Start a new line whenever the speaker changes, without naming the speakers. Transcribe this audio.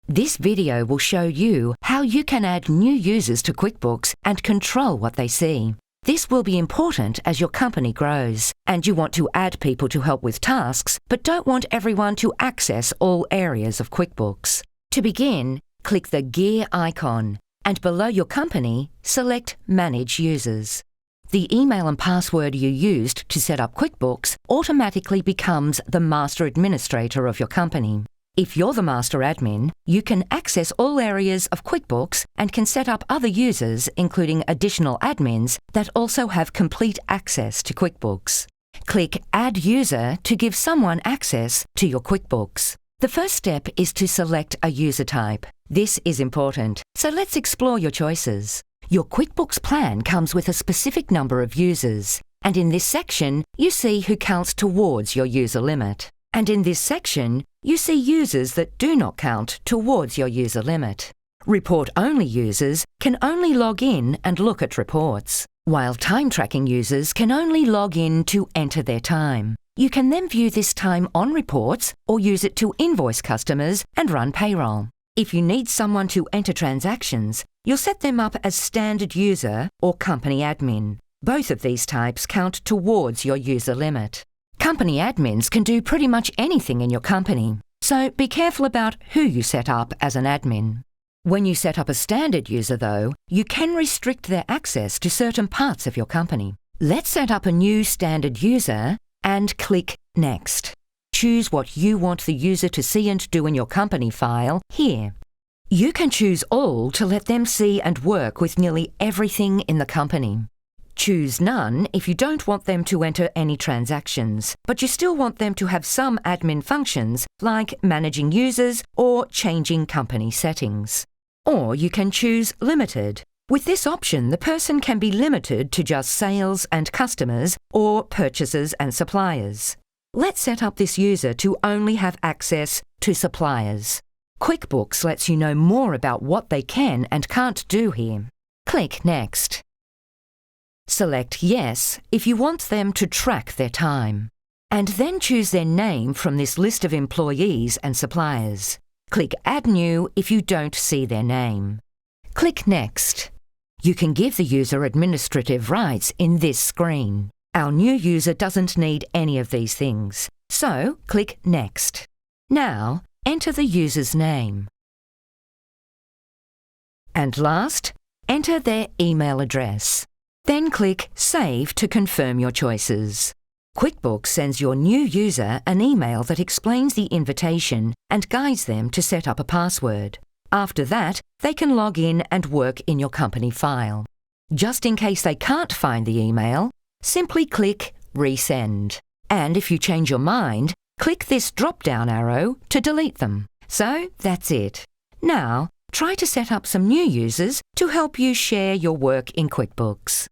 This video will show you how you can add new users to QuickBooks and control what they see. This will be important as your company grows, and you want to add people to help with tasks, but don't want everyone to access all areas of QuickBooks. To begin, click the gear icon, and below your company, select Manage Users. The email and password you used to set up QuickBooks automatically becomes the master administrator of your company. If you're the master admin, you can access all areas of QuickBooks and can set up other users, including additional admins, that also have complete access to QuickBooks. Click Add User to give someone access to your QuickBooks. The first step is to select a user type. This is important, so let's explore your choices. Your QuickBooks plan comes with a specific number of users, and in this section, you see who counts towards your user limit. And in this section, you see users that do not count towards your user limit. Report-only users can only log in and look at reports, while time-tracking users can only log in to enter their time. You can then view this time on reports or use it to invoice customers and run payroll. If you need someone to enter transactions, you'll set them up as standard user or company admin. Both of these types count towards your user limit. Company admins can do pretty much anything in your company, so be careful about who you set up as an admin. When you set up a standard user, though, you can restrict their access to certain parts of your company. Let's set up a new standard user and click Next. Choose what you want the user to see and do in your company file here. You can choose all to let them see and work with nearly everything in the company. Choose None if you don't want them to enter any transactions, but you still want them to have some admin functions like managing users or changing company settings. Or you can choose Limited. With this option, the person can be limited to just sales and customers or purchasers and suppliers. Let's set up this user to only have access to suppliers. QuickBooks lets you know more about what they can and can't do here. Click Next. Select Yes if you want them to track their time, and then choose their name from this list of employees and suppliers. Click Add New if you don't see their name. Click Next. You can give the user administrative rights in this screen. Our new user doesn't need any of these things, so click Next. Now, enter the user's name. And last, enter their email address. Then click Save to confirm your choices. QuickBooks sends your new user an email that explains the invitation and guides them to set up a password. After that, they can log in and work in your company file. Just in case they can't find the email, simply click Resend. And if you change your mind, click this drop-down arrow to delete them. So that's it. Now, try to set up some new users to help you share your work in QuickBooks.